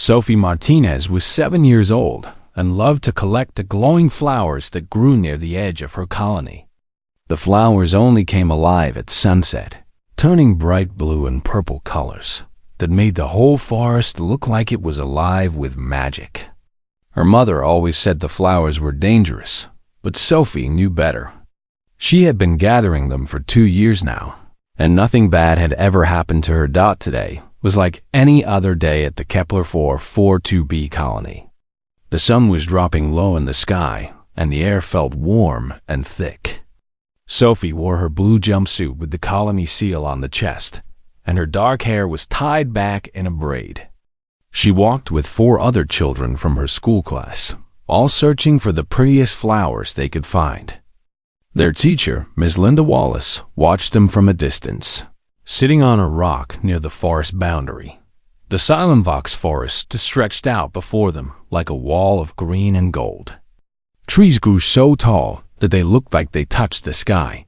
Sophie Martinez was 7 years old and loved to collect the glowing flowers that grew near the edge of her colony. The flowers only came alive at sunset, turning bright blue and purple colors that made the whole forest look like it was alive with magic. Her mother always said the flowers were dangerous, but Sophie knew better. She had been gathering them for 2 years now, and nothing bad had ever happened to her. Today was like any other day at the Kepler 442b colony. The sun was dropping low in the sky, and the air felt warm and thick. Sophie wore her blue jumpsuit with the colony seal on the chest, and her dark hair was tied back in a braid. She walked with 4 other children from her school class, all searching for the prettiest flowers they could find. Their teacher, Ms. Linda Wallace, watched them from a distance, sitting on a rock near the forest boundary. The Silent Vox forest stretched out before them like a wall of green and gold. Trees grew so tall that they looked like they touched the sky.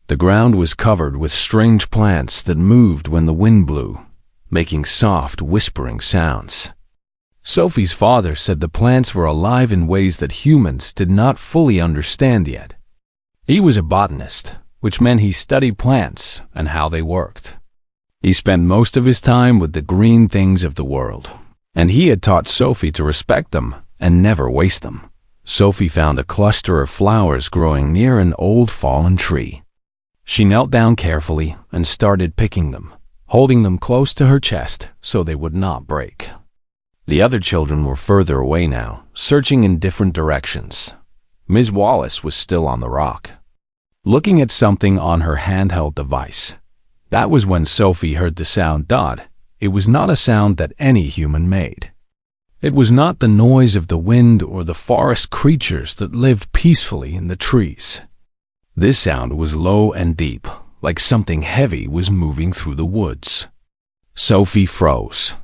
The ground was covered with strange plants that moved when the wind blew, making soft, whispering sounds. Sophie's father said the plants were alive in ways that humans did not fully understand yet. He was a botanist, which meant he studied plants and how they worked. He spent most of his time with the green things of the world, and he had taught Sophie to respect them and never waste them. Sophie found a cluster of flowers growing near an old fallen tree. She knelt down carefully and started picking them, holding them close to her chest so they would not break. The other children were further away now, searching in different directions. Ms. Wallace was still on the rock, looking at something on her handheld device. That was when Sophie heard the sound. It was not a sound that any human made. It was not the noise of the wind or the forest creatures that lived peacefully in the trees. This sound was low and deep, like something heavy was moving through the woods. Sophie froze.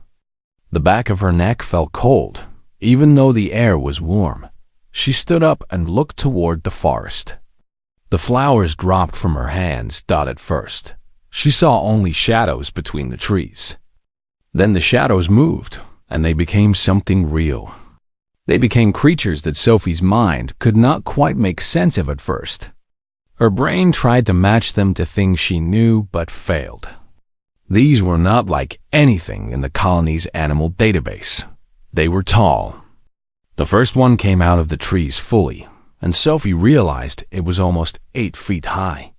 The back of her neck felt cold, even though the air was warm. She stood up and looked toward the forest. The flowers dropped from her hands. At first, she saw only shadows between the trees. Then the shadows moved, and they became something real. They became creatures that Sophie's mind could not quite make sense of at first. Her brain tried to match them to things she knew but failed. These were not like anything in the colony's animal database. They were tall. The first one came out of the trees fully, and Sophie realized it was almost 8 feet high.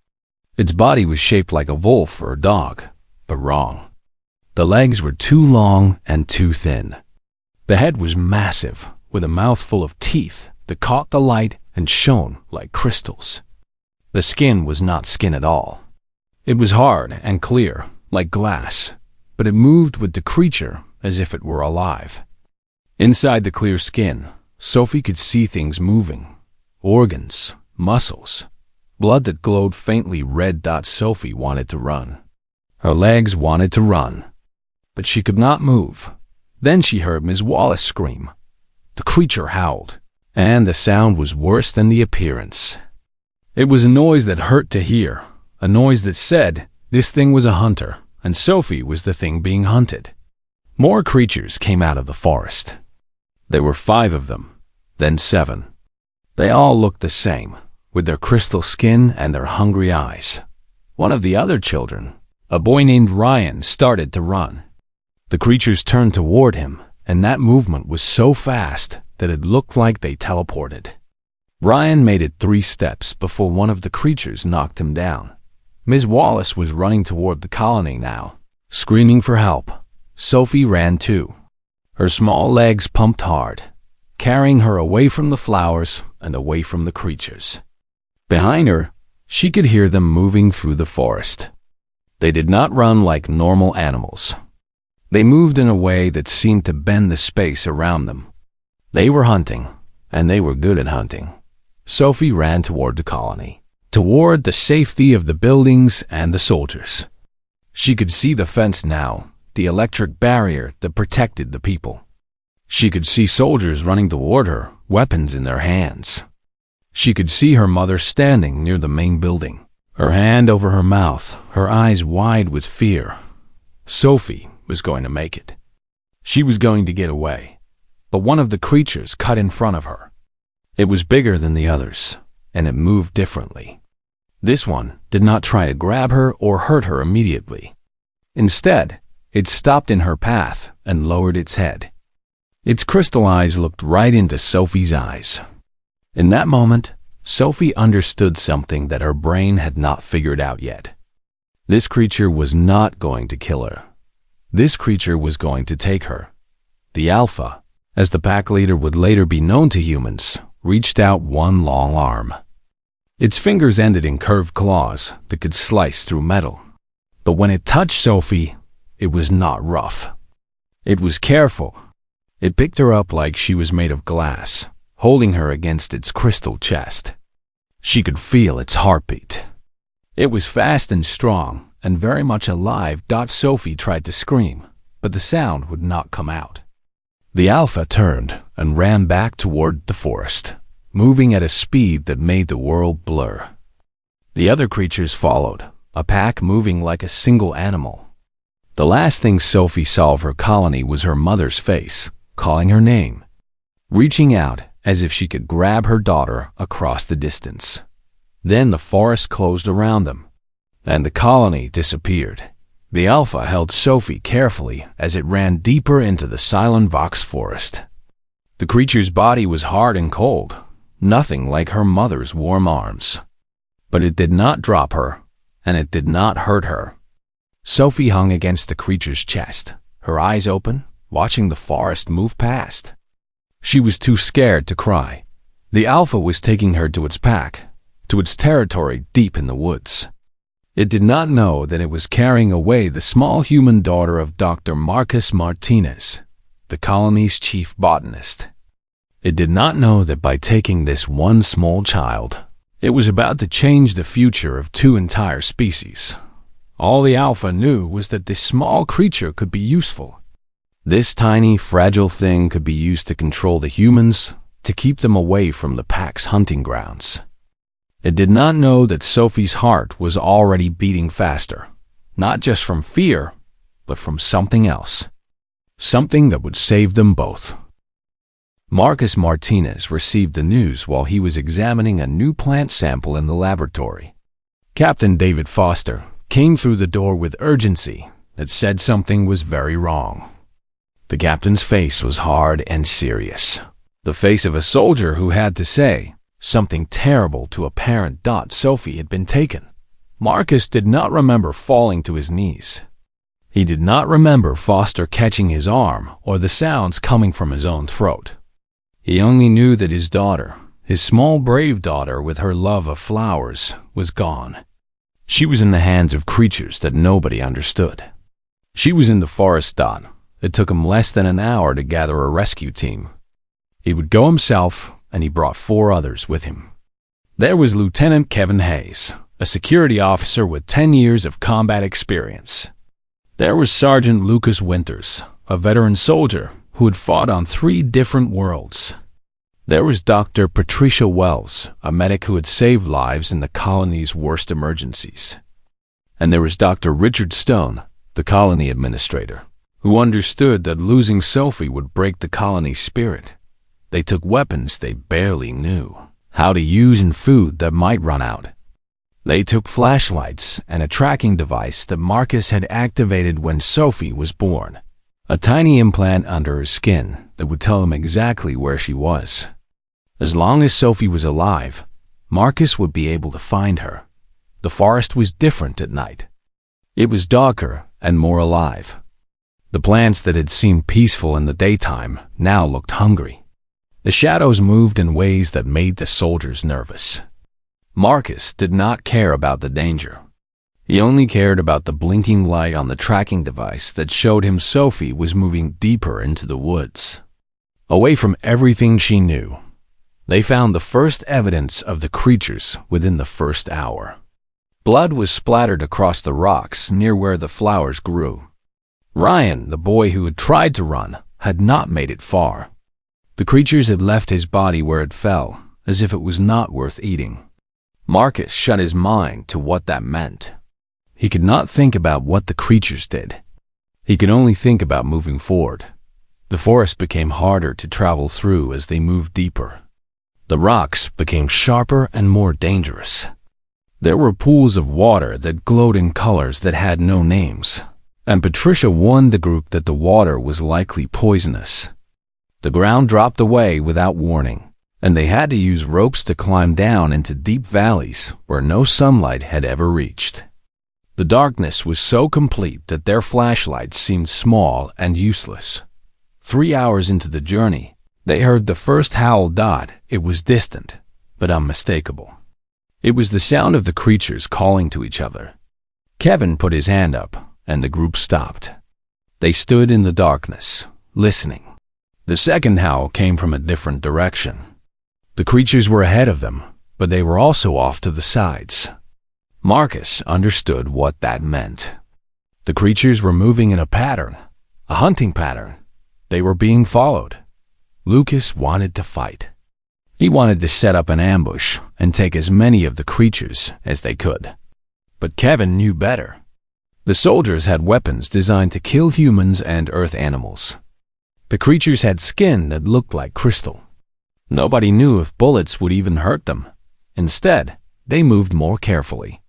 Its body was shaped like a wolf or a dog, but wrong. The legs were too long and too thin. The head was massive, with a mouth full of teeth that caught the light and shone like crystals. The skin was not skin at all. It was hard and clear, like glass, but it moved with the creature as if it were alive. Inside the clear skin, Sophie could see things moving. Organs, muscles, blood that glowed faintly red. Sophie wanted to run. Her legs wanted to run, but she could not move. Then she heard Ms. Wallace scream. The creature howled, and the sound was worse than the appearance. It was a noise that hurt to hear, a noise that said this thing was a hunter, and Sophie was the thing being hunted. More creatures came out of the forest. There were 5 of them, then 7. They all looked the same, with their crystal skin and their hungry eyes. One of the other children, a boy named Ryan, started to run. The creatures turned toward him, and that movement was so fast that it looked like they teleported. Ryan made it 3 steps before one of the creatures knocked him down. Ms. Wallace was running toward the colony now, screaming for help. Sophie ran too. Her small legs pumped hard, carrying her away from the flowers and away from the creatures. Behind her, she could hear them moving through the forest. They did not run like normal animals. They moved in a way that seemed to bend the space around them. They were hunting, and they were good at hunting. Sophie ran toward the colony, toward the safety of the buildings and the soldiers. She could see the fence now, the electric barrier that protected the people. She could see soldiers running toward her, weapons in their hands. She could see her mother standing near the main building, her hand over her mouth, her eyes wide with fear. Sophie was going to make it. She was going to get away, but one of the creatures cut in front of her. It was bigger than the others, and it moved differently. This one did not try to grab her or hurt her immediately. Instead, it stopped in her path and lowered its head. Its crystal eyes looked right into Sophie's eyes. In that moment, Sophie understood something that her brain had not figured out yet. This creature was not going to kill her. This creature was going to take her. The Alpha, as the pack leader would later be known to humans, reached out one long arm. Its fingers ended in curved claws that could slice through metal. But when it touched Sophie, it was not rough. It was careful. It picked her up like she was made of glass, holding her against its crystal chest. She could feel its heartbeat. It was fast and strong, and very much alive. Sophie tried to scream, but the sound would not come out. The Alpha turned and ran back toward the forest, moving at a speed that made the world blur. The other creatures followed, a pack moving like a single animal. The last thing Sophie saw of her colony was her mother's face, calling her name, reaching out as if she could grab her daughter across the distance. Then the forest closed around them, and the colony disappeared. The Alpha held Sophie carefully as it ran deeper into the silent Vox forest. The creature's body was hard and cold, nothing like her mother's warm arms. But it did not drop her, and it did not hurt her. Sophie hung against the creature's chest, her eyes open, watching the forest move past. She was too scared to cry. The Alpha was taking her to its pack, to its territory deep in the woods. It did not know that it was carrying away the small human daughter of Dr. Marcus Martinez, the colony's chief botanist. It did not know that by taking this one small child, it was about to change the future of two entire species. All the Alpha knew was that this small creature could be useful. This tiny, fragile thing could be used to control the humans, to keep them away from the pack's hunting grounds. It did not know that Sophie's heart was already beating faster, not just from fear, but from something else. Something that would save them both. Marcus Martinez received the news while he was examining a new plant sample in the laboratory. Captain David Foster came through the door with urgency that said something was very wrong. The captain's face was hard and serious, the face of a soldier who had to say something terrible to a parent. Sophie had been taken. Marcus did not remember falling to his knees. He did not remember Foster catching his arm or the sounds coming from his own throat. He only knew that his daughter, his small brave daughter with her love of flowers, was gone. She was in the hands of creatures that nobody understood. She was in the forest. It took him less than an hour to gather a rescue team. He would go himself, and he brought 4 others with him. There was Lieutenant Kevin Hayes, a security officer with 10 years of combat experience. There was Sergeant Lucas Winters, a veteran soldier who had fought on 3 different worlds. There was Dr. Patricia Wells, a medic who had saved lives in the colony's worst emergencies. And there was Dr. Richard Stone, the colony administrator, who understood that losing Sophie would break the colony's spirit. They took weapons they barely knew how to use and food that might run out. They took flashlights and a tracking device that Marcus had activated when Sophie was born. A tiny implant under her skin that would tell him exactly where she was. As long as Sophie was alive, Marcus would be able to find her. The forest was different at night. It was darker and more alive. The plants that had seemed peaceful in the daytime now looked hungry. The shadows moved in ways that made the soldiers nervous. Marcus did not care about the danger. He only cared about the blinking light on the tracking device that showed him Sophie was moving deeper into the woods, away from everything she knew. They found the first evidence of the creatures within the first hour. Blood was splattered across the rocks near where the flowers grew. Ryan, the boy who had tried to run, had not made it far. The creatures had left his body where it fell, as if it was not worth eating. Marcus shut his mind to what that meant. He could not think about what the creatures did. He could only think about moving forward, The forest became harder to travel through as they moved deeper. The rocks became sharper and more dangerous. There were pools of water that glowed in colors that had no names, and Patricia warned the group that the water was likely poisonous. The ground dropped away without warning, and they had to use ropes to climb down into deep valleys where no sunlight had ever reached. The darkness was so complete that their flashlights seemed small and useless. 3 hours into the journey, they heard the first howl. It was distant, but unmistakable. It was the sound of the creatures calling to each other. Kevin put his hand up, and the group stopped. They stood in the darkness, listening. The second howl came from a different direction. The creatures were ahead of them, but they were also off to the sides. Marcus understood what that meant. The creatures were moving in a pattern, a hunting pattern. They were being followed. Lucas wanted to fight. He wanted to set up an ambush and take as many of the creatures as they could. But Kevin knew better. The soldiers had weapons designed to kill humans and earth animals. The creatures had skin that looked like crystal. Nobody knew if bullets would even hurt them. Instead, they moved more carefully.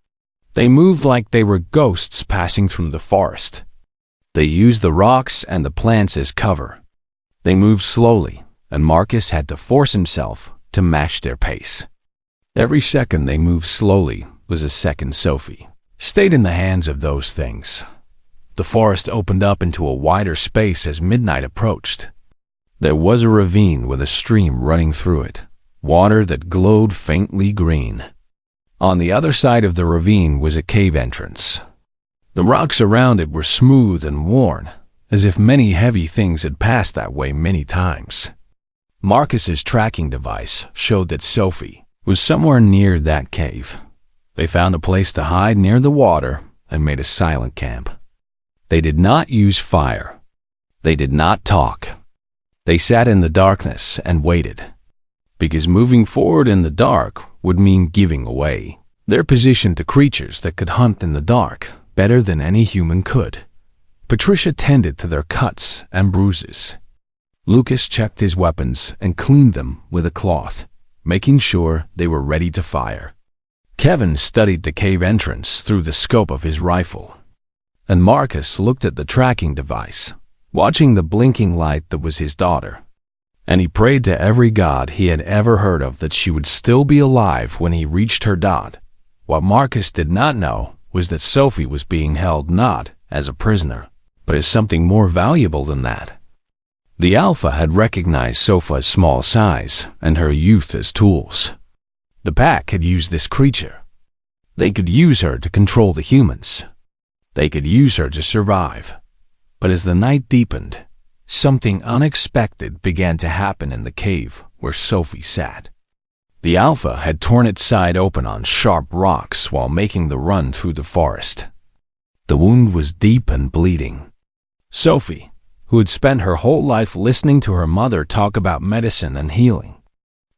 They moved like they were ghosts passing through the forest. They used the rocks and the plants as cover. They moved slowly, and Marcus had to force himself to match their pace. Every second they moved slowly was a second Sophie stayed in the hands of those things. The forest opened up into a wider space as midnight approached. There was a ravine with a stream running through it, water that glowed faintly green. On the other side of the ravine was a cave entrance. The rocks around it were smooth and worn, as if many heavy things had passed that way many times. Marcus's tracking device showed that Sophie was somewhere near that cave. They found a place to hide near the water and made a silent camp. They did not use fire. They did not talk. They sat in the darkness and waited, because moving forward in the dark would mean giving away their position to creatures that could hunt in the dark better than any human could. Patricia tended to their cuts and bruises. Lucas checked his weapons and cleaned them with a cloth, making sure they were ready to fire. Kevin studied the cave entrance through the scope of his rifle, and Marcus looked at the tracking device, watching the blinking light that was his daughter. And he prayed to every god he had ever heard of that she would still be alive when he reached her dot. What Marcus did not know was that Sophie was being held not as a prisoner, but as something more valuable than that. The Alpha had recognized Sophia's small size and her youth as tools. The pack had used this creature. They could use her to control the humans. They could use her to survive. But as the night deepened, something unexpected began to happen in the cave where Sophie sat. The Alpha had torn its side open on sharp rocks while making the run through the forest. The wound was deep and bleeding. Sophie, who had spent her whole life listening to her mother talk about medicine and healing,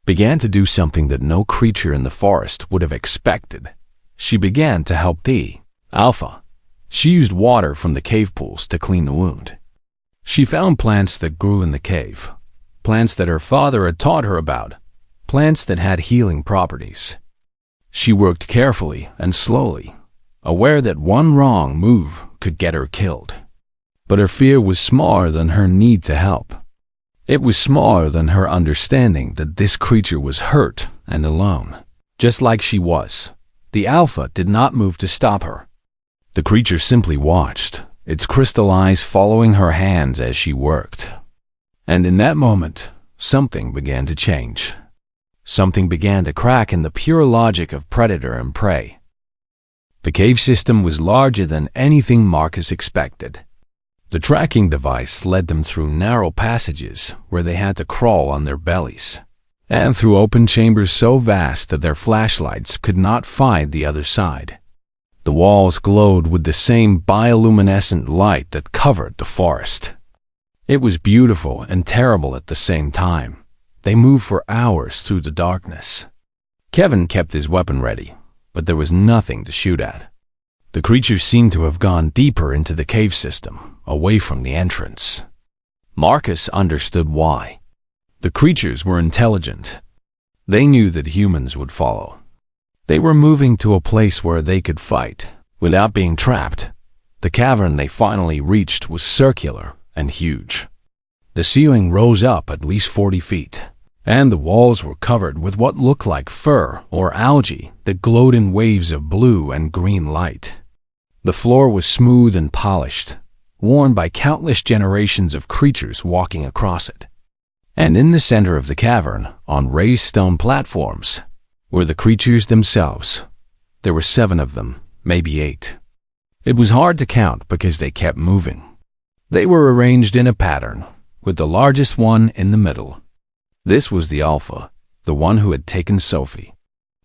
began to do something that no creature in the forest would have expected. She began to help the Alpha. She used water from the cave pools to clean the wound. She found plants that grew in the cave, plants that her father had taught her about, plants that had healing properties. She worked carefully and slowly, aware that one wrong move could get her killed. But her fear was smaller than her need to help. It was smaller than her understanding that this creature was hurt and alone, just like she was. The Alpha did not move to stop her. The creature simply watched, its crystal eyes following her hands as she worked. And in that moment, something began to change. Something began to crack in the pure logic of predator and prey. The cave system was larger than anything Marcus expected. The tracking device led them through narrow passages where they had to crawl on their bellies, and through open chambers so vast that their flashlights could not find the other side. The walls glowed with the same bioluminescent light that covered the forest. It was beautiful and terrible at the same time. They moved for hours through the darkness. Kevin kept his weapon ready, but there was nothing to shoot at. The creatures seemed to have gone deeper into the cave system, away from the entrance. Marcus understood why. The creatures were intelligent. They knew that humans would follow. They were moving to a place where they could fight without being trapped. The cavern they finally reached was circular and huge. The ceiling rose up at least 40 feet, and the walls were covered with what looked like fur or algae that glowed in waves of blue and green light. The floor was smooth and polished, worn by countless generations of creatures walking across it. And in the center of the cavern, on raised stone platforms, were the creatures themselves. There were 7 of them, maybe 8. It was hard to count because they kept moving. They were arranged in a pattern, with the largest one in the middle. This was the Alpha, the one who had taken Sophie.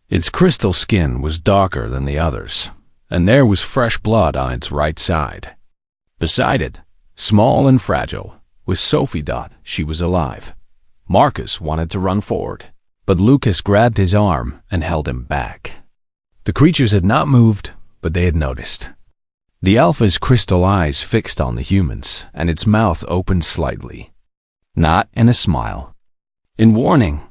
Its crystal skin was darker than the others, and there was fresh blood on its right side. Beside it, small and fragile, was Sophie. She was alive. Marcus wanted to run forward, but Lucas grabbed his arm and held him back. The creatures had not moved, but they had noticed. The Alpha's crystal eyes fixed on the humans, and its mouth opened slightly. Not in a smile. In warning,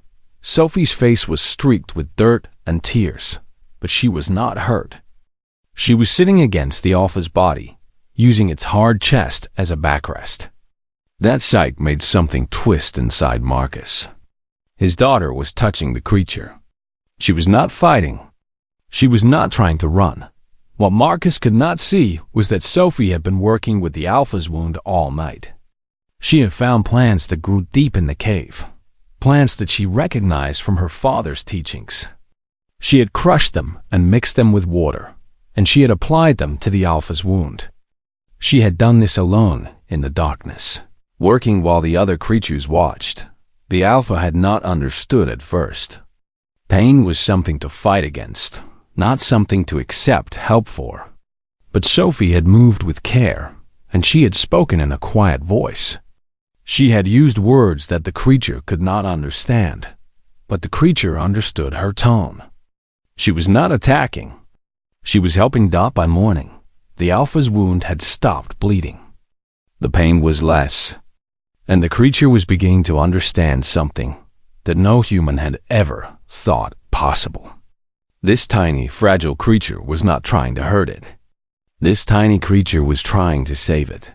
Sophie's face was streaked with dirt and tears, but she was not hurt. She was sitting against the Alpha's body, using its hard chest as a backrest. That sight made something twist inside Marcus. His daughter was touching the creature. She was not fighting. She was not trying to run. What Marcus could not see was that Sophie had been working with the Alpha's wound all night. She had found plants that grew deep in the cave, plants that she recognized from her father's teachings. She had crushed them and mixed them with water, and she had applied them to the Alpha's wound. She had done this alone in the darkness, working while the other creatures watched. The Alpha had not understood at first. Pain was something to fight against, not something to accept help for. But Sophie had moved with care, and she had spoken in a quiet voice. She had used words that the creature could not understand, but the creature understood her tone. She was not attacking. She was helping Dot by mourning. The Alpha's wound had stopped bleeding. The pain was less, and the creature was beginning to understand something that no human had ever thought possible. This tiny, fragile creature was not trying to hurt it. This tiny creature was trying to save it.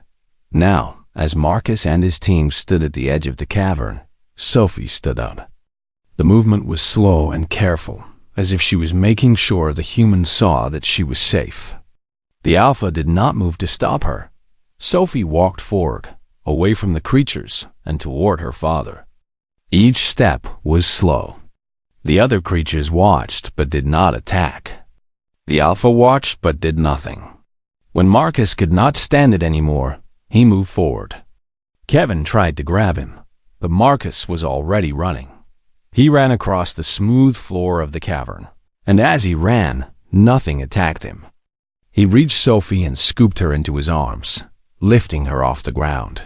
Now, as Marcus and his team stood at the edge of the cavern, Sophie stood up. The movement was slow and careful, as if she was making sure the humans saw that she was safe. The Alpha did not move to stop her. Sophie walked forward, away from the creatures and toward her father. Each step was slow. The other creatures watched but did not attack. The Alpha watched but did nothing. When Marcus could not stand it anymore, he moved forward. Kevin tried to grab him, but Marcus was already running. He ran across the smooth floor of the cavern, and as he ran, nothing attacked him. He reached Sophie and scooped her into his arms, lifting her off the ground.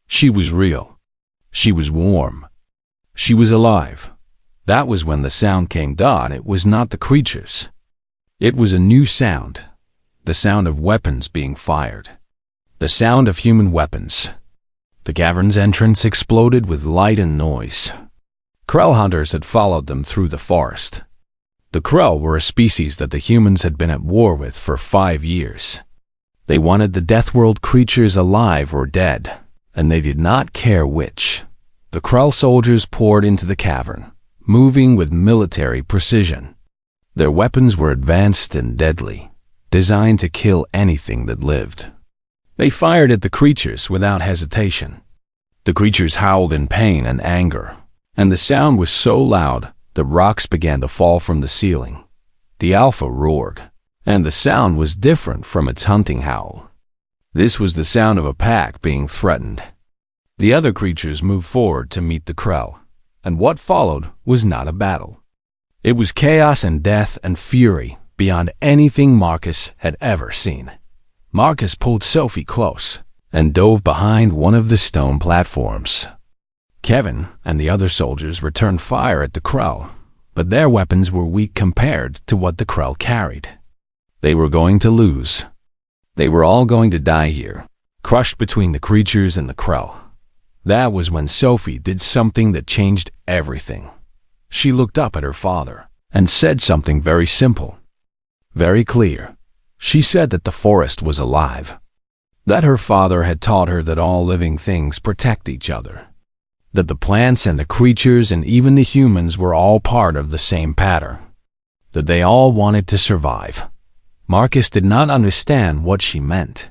She was real. She was warm. She was alive. That was when the sound came. It was not the creatures. It was a new sound. The sound of weapons being fired. The sound of human weapons. The cavern's entrance exploded with light and noise. Krell hunters had followed them through the forest. The Krell were a species that the humans had been at war with for 5 years. They wanted the Deathworld creatures alive or dead, and they did not care which. The Krell soldiers poured into the cavern, moving with military precision. Their weapons were advanced and deadly, designed to kill anything that lived. They fired at the creatures without hesitation. The creatures howled in pain and anger, and the sound was so loud that rocks began to fall from the ceiling. The Alpha roared, and the sound was different from its hunting howl. This was the sound of a pack being threatened. The other creatures moved forward to meet the Krell, and what followed was not a battle. It was chaos and death and fury beyond anything Marcus had ever seen. Marcus pulled Sophie close and dove behind one of the stone platforms. Kevin and the other soldiers returned fire at the Krell, but their weapons were weak compared to what the Krell carried. They were going to lose. They were all going to die here, crushed between the creatures and the Krell. That was when Sophie did something that changed everything. She looked up at her father and said something very simple, very clear. She said that the forest was alive, that her father had taught her that all living things protect each other, that the plants and the creatures and even the humans were all part of the same pattern, that they all wanted to survive. Marcus did not understand what she meant.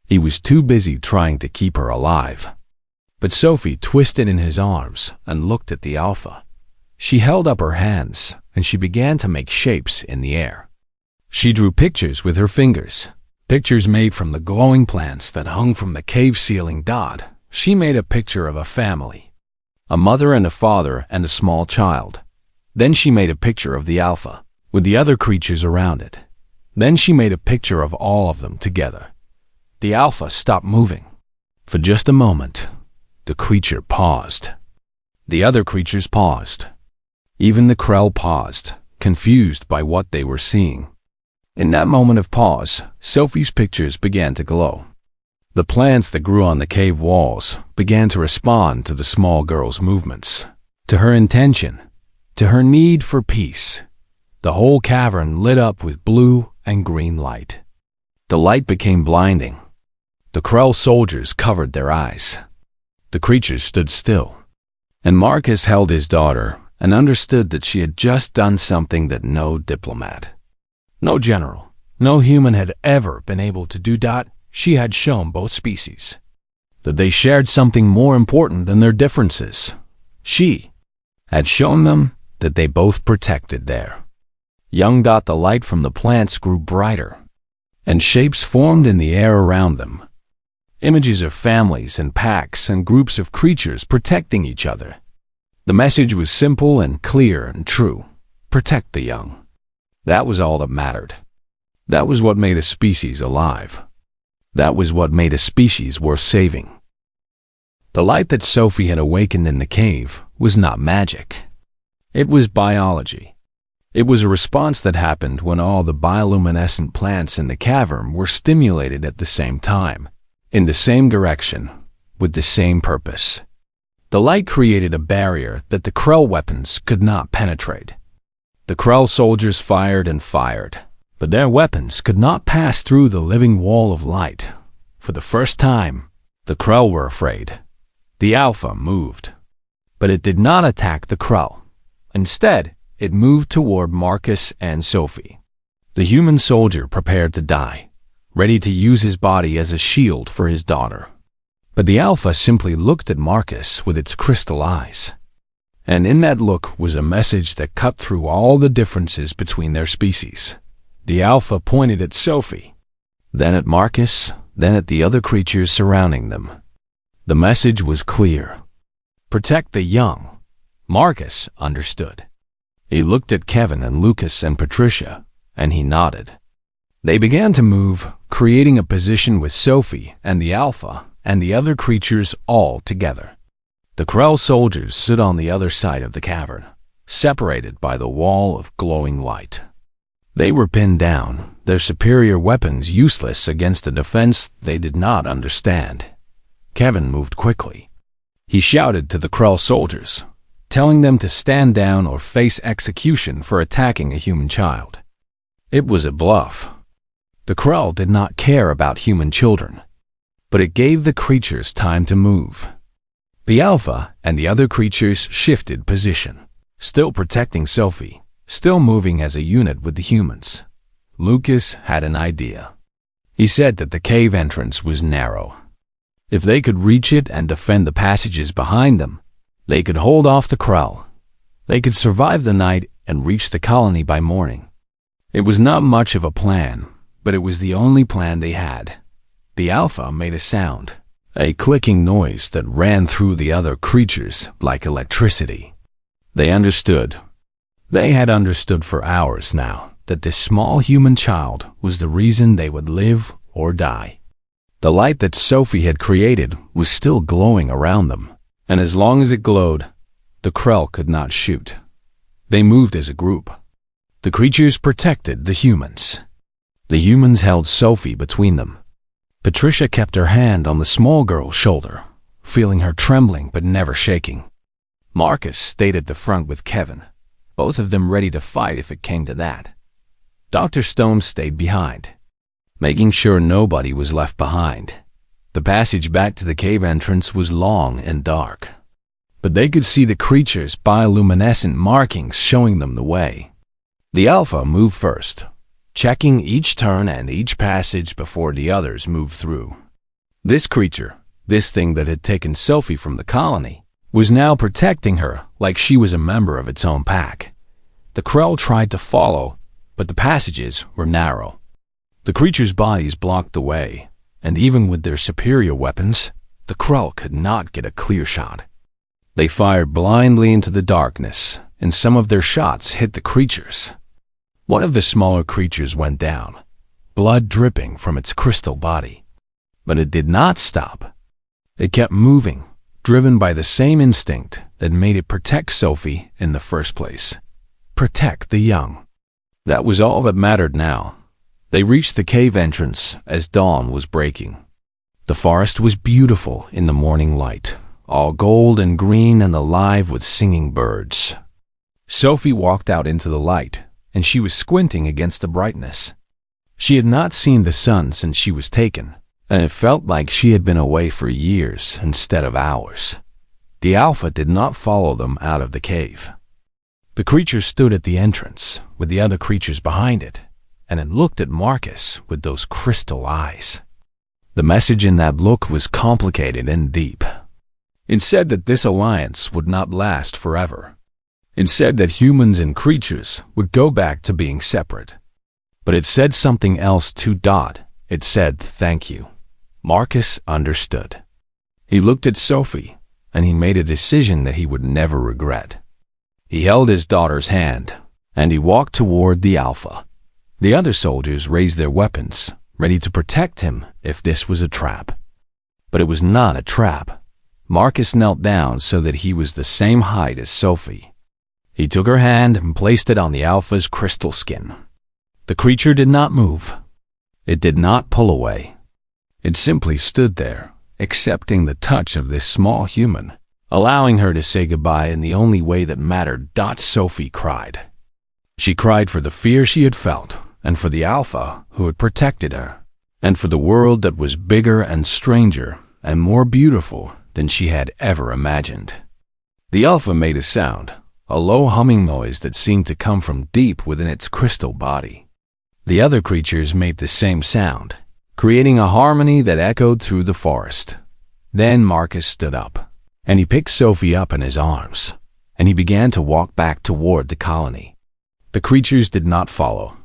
He was too busy trying to keep her alive. But Sophie twisted in his arms and looked at the Alpha. She held up her hands and she began to make shapes in the air. She drew pictures with her fingers, pictures made from the glowing plants that hung from the cave ceiling. She made a picture of a family, a mother and a father and a small child. Then she made a picture of the Alpha with the other creatures around it. Then she made a picture of all of them together. The Alpha stopped moving. For just a moment, the creature paused. The other creatures paused. Even the Krell paused, confused by what they were seeing. In that moment of pause, Sophie's pictures began to glow. The plants that grew on the cave walls began to respond to the small girl's movements, to her intention, to her need for peace. The whole cavern lit up with blue and green light. The light became blinding. The Krell soldiers covered their eyes. The creatures stood still. And Marcus held his daughter and understood that she had just done something that no diplomat, no general, no human had ever been able to do. She had shown both species that they shared something more important than their differences. She had shown them that they both protected their young. The light from the plants grew brighter, and shapes formed in the air around them. Images of families and packs and groups of creatures protecting each other. The message was simple and clear and true. Protect the young. That was all that mattered. That was what made a species alive. That was what made a species worth saving. The light that Sophie had awakened in the cave was not magic. It was biology. It was a response that happened when all the bioluminescent plants in the cavern were stimulated at the same time, in the same direction, with the same purpose. The light created a barrier that the Krell weapons could not penetrate. The Krell soldiers fired and fired, but their weapons could not pass through the living wall of light. For the first time, the Krell were afraid. The Alpha moved, but it did not attack the Krell. Instead, it moved toward Marcus and Sophie. The human soldier prepared to die, ready to use his body as a shield for his daughter. But the Alpha simply looked at Marcus with its crystal eyes. And in that look was a message that cut through all the differences between their species. The Alpha pointed at Sophie, then at Marcus, then at the other creatures surrounding them. The message was clear. Protect the young. Marcus understood. He looked at Kevin and Lucas and Patricia, and he nodded. They began to move, creating a position with Sophie and the Alpha and the other creatures all together. The Krell soldiers stood on the other side of the cavern, separated by the wall of glowing light. They were pinned down, their superior weapons useless against a defense they did not understand. Kevin moved quickly. He shouted to the Krell soldiers, telling them to stand down or face execution for attacking a human child. It was a bluff. The Krell did not care about human children, but it gave the creatures time to move. The Alpha and the other creatures shifted position, still protecting Sophie, still moving as a unit with the humans. Lucas had an idea. He said that the cave entrance was narrow. If they could reach it and defend the passages behind them, they could hold off the Krell. They could survive the night and reach the colony by morning. It was not much of a plan, but it was the only plan they had. The Alpha made a sound, a clicking noise that ran through the other creatures like electricity. They understood. They had understood for hours now that this small human child was the reason they would live or die. The light that Sophie had created was still glowing around them, and as long as it glowed, the Krell could not shoot. They moved as a group. The creatures protected the humans. The humans held Sophie between them. Patricia kept her hand on the small girl's shoulder, feeling her trembling but never shaking. Marcus stayed at the front with Kevin, both of them ready to fight if it came to that. Dr. Stone stayed behind, making sure nobody was left behind. The passage back to the cave entrance was long and dark, but they could see the creatures' bioluminescent markings showing them the way. The Alpha moved first, checking each turn and each passage before the others moved through. This creature, this thing that had taken Sophie from the colony, was now protecting her like she was a member of its own pack. The Krell tried to follow, but the passages were narrow. The creatures' bodies blocked the way, and even with their superior weapons, the Krell could not get a clear shot. They fired blindly into the darkness, and some of their shots hit the creatures. One of the smaller creatures went down, blood dripping from its crystal body. But it did not stop. It kept moving, driven by the same instinct that made it protect Sophie in the first place. Protect the young. That was all that mattered now. They reached the cave entrance as dawn was breaking. The forest was beautiful in the morning light, all gold and green and alive with singing birds. Sophie walked out into the light, and she was squinting against the brightness. She had not seen the sun since she was taken, and it felt like she had been away for years instead of hours. The Alpha did not follow them out of the cave. The creature stood at the entrance, with the other creatures behind it, and it looked at Marcus with those crystal eyes. The message in that look was complicated and deep. It said that this alliance would not last forever. It said that humans and creatures would go back to being separate. But it said something else too. It said thank you. Marcus understood. He looked at Sophie, and he made a decision that he would never regret. He held his daughter's hand, and he walked toward the Alpha. The other soldiers raised their weapons, ready to protect him if this was a trap. But it was not a trap. Marcus knelt down so that he was the same height as Sophie. He took her hand and placed it on the Alpha's crystal skin. The creature did not move. It did not pull away. It simply stood there, accepting the touch of this small human, allowing her to say goodbye in the only way that mattered. Sophie cried. She cried for the fear she had felt, and for the Alpha who had protected her, and for the world that was bigger and stranger and more beautiful than she had ever imagined. The Alpha made a sound, a low humming noise that seemed to come from deep within its crystal body. The other creatures made the same sound, creating a harmony that echoed through the forest. Then Marcus stood up, and he picked Sophie up in his arms, and he began to walk back toward the colony. The creatures did not follow.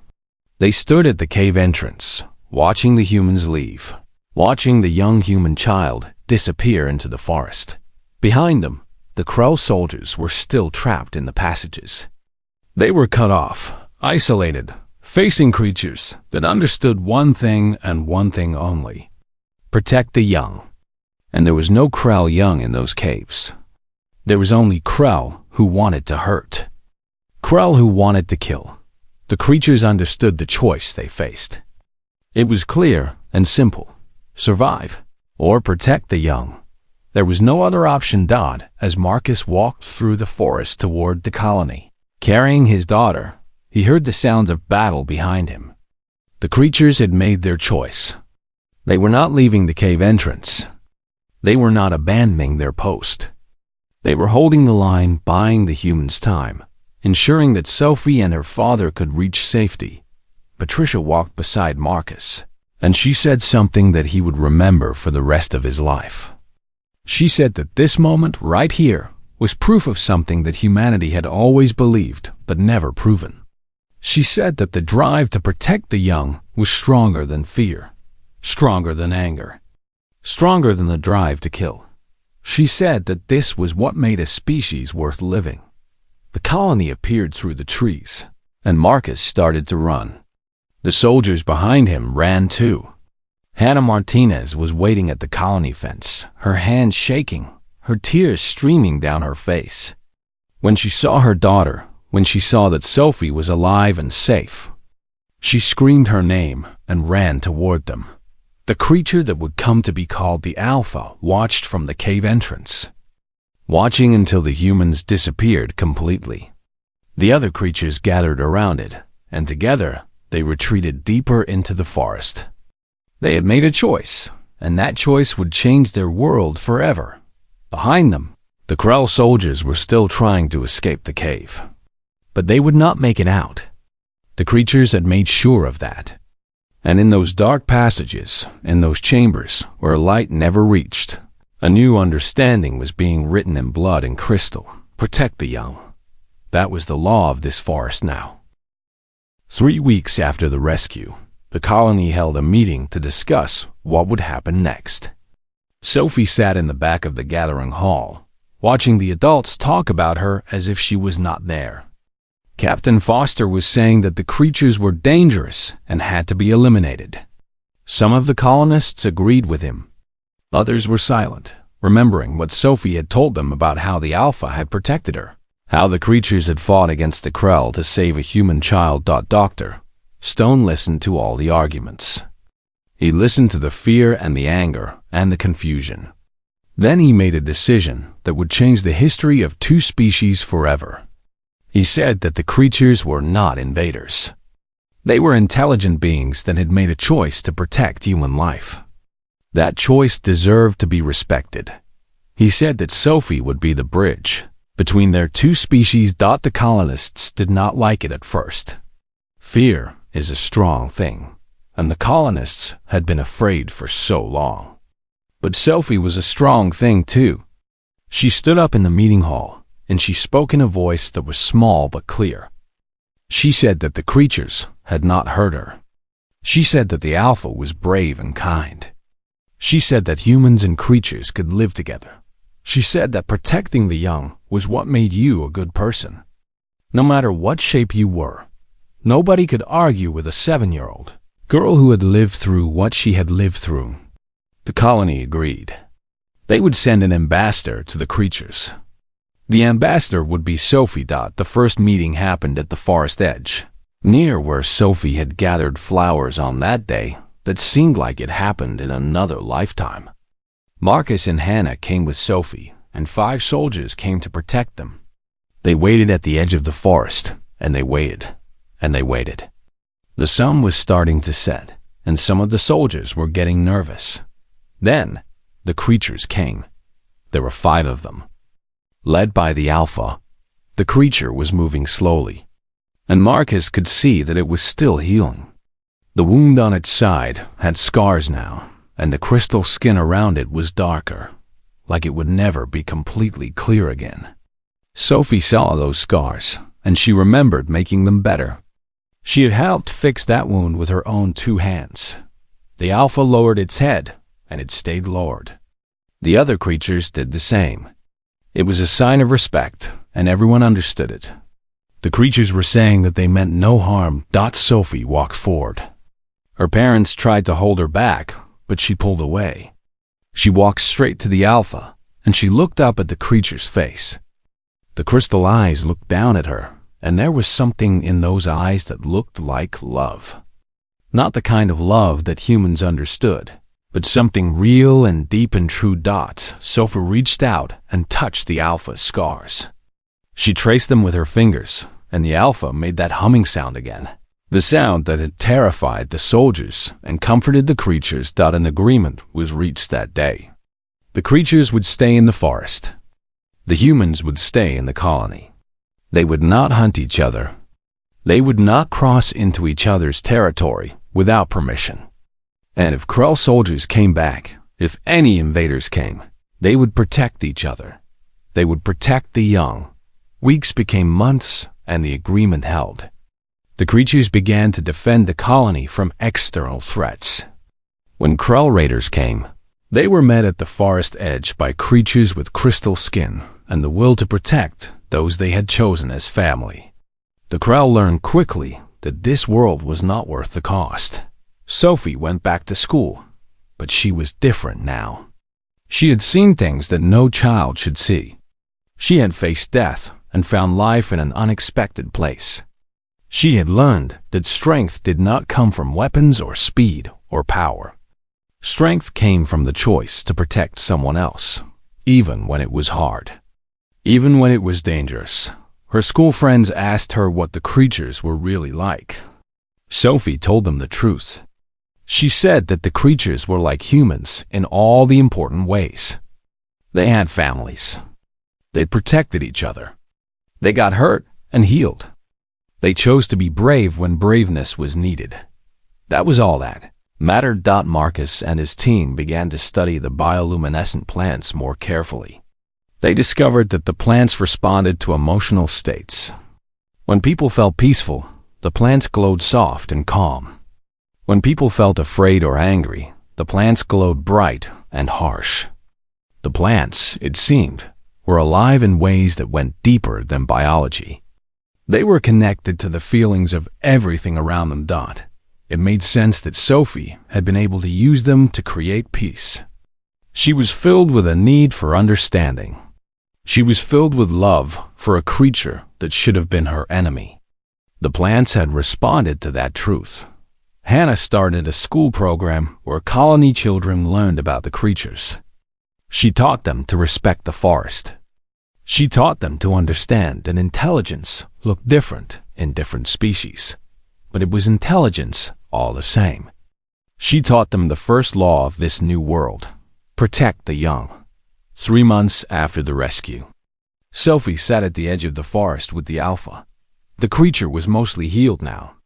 They stood at the cave entrance, watching the humans leave, watching the young human child disappear into the forest. Behind them, the Krell soldiers were still trapped in the passages. They were cut off, isolated, facing creatures that understood one thing and one thing only: protect the young. And there was no Krell young in those caves. There was only Krell who wanted to hurt. Krell who wanted to kill. The creatures understood the choice they faced. It was clear and simple: survive or protect the young. There was no other option. As Marcus walked through the forest toward the colony, carrying his daughter, he heard the sounds of battle behind him. The creatures had made their choice. They were not leaving the cave entrance. They were not abandoning their post. They were holding the line, buying the humans time, ensuring that Sophie and her father could reach safety. Patricia walked beside Marcus, and she said something that he would remember for the rest of his life. She said that this moment right here was proof of something that humanity had always believed but never proven. She said that the drive to protect the young was stronger than fear, stronger than anger, stronger than the drive to kill. She said that this was what made a species worth living. The colony appeared through the trees, and Marcus started to run. The soldiers behind him ran too. Hannah Martinez was waiting at the colony fence, her hands shaking, her tears streaming down her face. When she saw her daughter, when she saw that Sophie was alive and safe, she screamed her name and ran toward them. The creature that would come to be called the Alpha watched from the cave entrance, watching until the humans disappeared completely. The other creatures gathered around it, and together they retreated deeper into the forest. They had made a choice, and that choice would change their world forever. Behind them, the Krell soldiers were still trying to escape the cave, but they would not make it out. The creatures had made sure of that. And in those dark passages, in those chambers where light never reached, a new understanding was being written in blood and crystal. Protect the young. That was the law of this forest now. 3 weeks after the rescue, the colony held a meeting to discuss what would happen next. Sophie sat in the back of the gathering hall, watching the adults talk about her as if she was not there. Captain Foster was saying that the creatures were dangerous and had to be eliminated. Some of the colonists agreed with him. Others were silent, remembering what Sophie had told them about how the Alpha had protected her, how the creatures had fought against the Krell to save a human child. Dr. Stone listened to all the arguments. He listened to the fear and the anger and the confusion. Then he made a decision that would change the history of 2 species forever. He said that the creatures were not invaders. They were intelligent beings that had made a choice to protect human life. That choice deserved to be respected. He said that Sophie would be the bridge between their 2 species. The colonists did not like it at first. Fear is a strong thing, and the colonists had been afraid for so long. But Sophie was a strong thing too. She stood up in the meeting hall, and she spoke in a voice that was small but clear. She said that the creatures had not hurt her. She said that the Alpha was brave and kind. She said that humans and creatures could live together. She said that protecting the young was what made you a good person. No matter what shape you were, nobody could argue with a 7-year-old girl who had lived through what she had lived through. The colony agreed. They would send an ambassador to the creatures. The ambassador would be Sophie. The first meeting happened at the forest edge, near where Sophie had gathered flowers on that day that seemed like it happened in another lifetime. Marcus and Hannah came with Sophie, and 5 soldiers came to protect them. They waited at the edge of the forest, and they waited, and they waited. The sun was starting to set, and some of the soldiers were getting nervous. Then, the creatures came. There were 5 of them. Led by the Alpha, the creature was moving slowly, and Marcus could see that it was still healing. The wound on its side had scars now, and the crystal skin around it was darker, like it would never be completely clear again. Sophie saw those scars, and she remembered making them better. She had helped fix that wound with her own 2 hands. The Alpha lowered its head, and it stayed lowered. The other creatures did the same. It was a sign of respect, and everyone understood it. The creatures were saying that they meant no harm. Sophie walked forward. Her parents tried to hold her back, but she pulled away. She walked straight to the Alpha, and she looked up at the creature's face. The crystal eyes looked down at her, and there was something in those eyes that looked like love. Not the kind of love that humans understood, but something real and deep and true. Sophie reached out and touched the Alpha's scars. She traced them with her fingers, and the Alpha made that humming sound again, the sound that had terrified the soldiers and comforted the creatures. An agreement was reached that day. The creatures would stay in the forest. The humans would stay in the colony. They would not hunt each other. They would not cross into each other's territory without permission. And if Krell soldiers came back, if any invaders came, they would protect each other. They would protect the young. Weeks became months, and the agreement held. The creatures began to defend the colony from external threats. When Krell raiders came, they were met at the forest edge by creatures with crystal skin and the will to protect those they had chosen as family. The Krell learned quickly that this world was not worth the cost. Sophie went back to school, but she was different now. She had seen things that no child should see. She had faced death and found life in an unexpected place. She had learned that strength did not come from weapons or speed or power. Strength came from the choice to protect someone else, even when it was hard. Even when it was dangerous. Her school friends asked her what the creatures were really like. Sophie told them the truth. She said that the creatures were like humans in all the important ways. They had families. They protected each other. They got hurt and healed. They chose to be brave when braveness was needed. That was all that mattered. Marcus and his team began to study the bioluminescent plants more carefully. They discovered that the plants responded to emotional states. When people felt peaceful, the plants glowed soft and calm. When people felt afraid or angry, the plants glowed bright and harsh. The plants, it seemed, were alive in ways that went deeper than biology. They were connected to the feelings of everything around them. It made sense that Sophie had been able to use them to create peace. She was filled with a need for understanding. She was filled with love for a creature that should have been her enemy. The plants had responded to that truth. Hannah started a school program where colony children learned about the creatures. She taught them to respect the forest. She taught them to understand that intelligence looked different in different species, but it was intelligence all the same. She taught them the first law of this new world: protect the young. 3 months after the rescue, Sophie sat at the edge of the forest with the alpha. The creature was mostly healed now,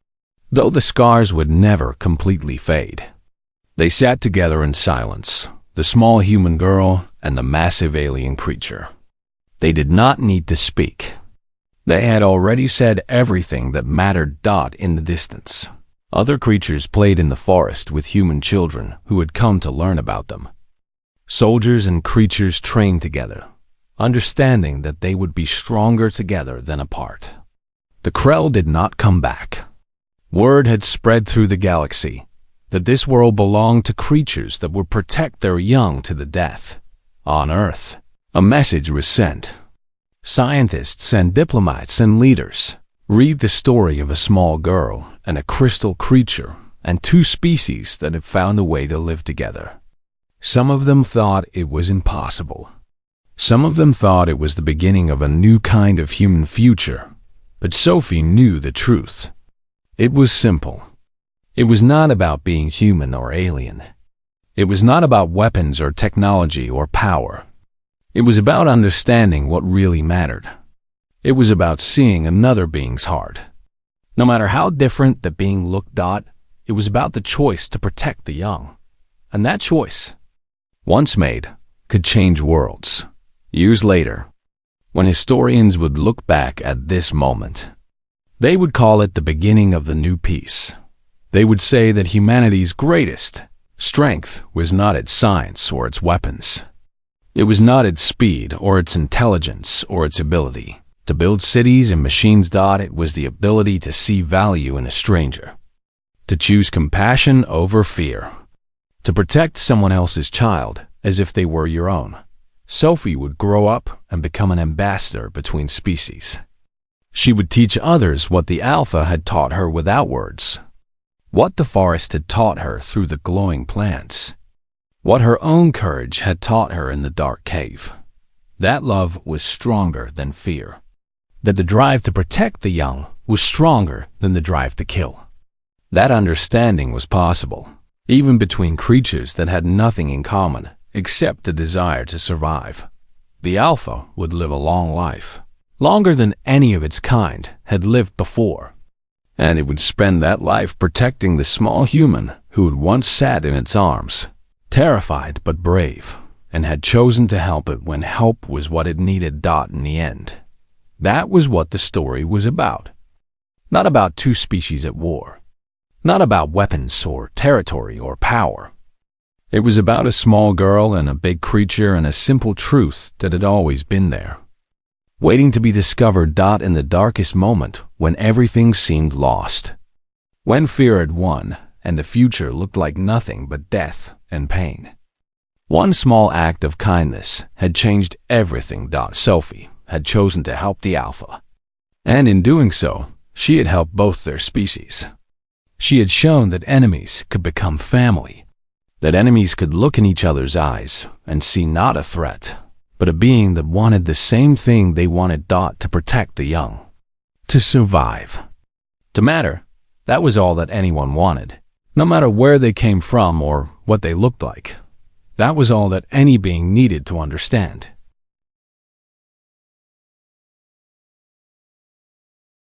though the scars would never completely fade. They sat together in silence, the small human girl and the massive alien creature. They did not need to speak. They had already said everything that mattered. In the distance, other creatures played in the forest with human children who had come to learn about them. Soldiers and creatures trained together, understanding that they would be stronger together than apart. The Krell did not come back. Word had spread through the galaxy that this world belonged to creatures that would protect their young to the death. On Earth, a message was sent. Scientists and diplomats and leaders read the story of a small girl and a crystal creature and 2 species that had found a way to live together. Some of them thought it was impossible. Some of them thought it was the beginning of a new kind of human future. But Sophie knew the truth. It was simple. It was not about being human or alien. It was not about weapons or technology or power. It was about understanding what really mattered. It was about seeing another being's heart. No matter how different the being looked, it was about the choice to protect the young. And that choice, once made, could change worlds. Years later, when historians would look back at this moment, they would call it the beginning of the new peace. They would say that humanity's greatest strength was not its science or its weapons. It was not its speed or its intelligence or its ability to build cities and machines. It was the ability to see value in a stranger, to choose compassion over fear, to protect someone else's child as if they were your own. Sophie would grow up and become an ambassador between species. She would teach others what the Alpha had taught her without words, what the forest had taught her through the glowing plants, what her own courage had taught her in the dark cave. That love was stronger than fear, that the drive to protect the young was stronger than the drive to kill. That understanding was possible, even between creatures that had nothing in common except the desire to survive. The Alpha would live a long life, longer than any of its kind had lived before, and it would spend that life protecting the small human who had once sat in its arms, terrified but brave, and had chosen to help it when help was what it needed. In the end, that was what the story was about. Not about 2 species at war, not about weapons or territory or power. It was about a small girl and a big creature and a simple truth that had always been there, waiting to be discovered. In the darkest moment, when everything seemed lost, when fear had won and the future looked like nothing but death and pain, one small act of kindness had changed everything. Sophie had chosen to help the Alpha, and in doing so, she had helped both their species. She had shown that enemies could become family. that enemies could look in each other's eyes and see not a threat, but a being that wanted the same thing they wanted: to protect the young, to survive, to matter. That was all that anyone wanted, no matter where they came from or what they looked like. That was all that any being needed to understand.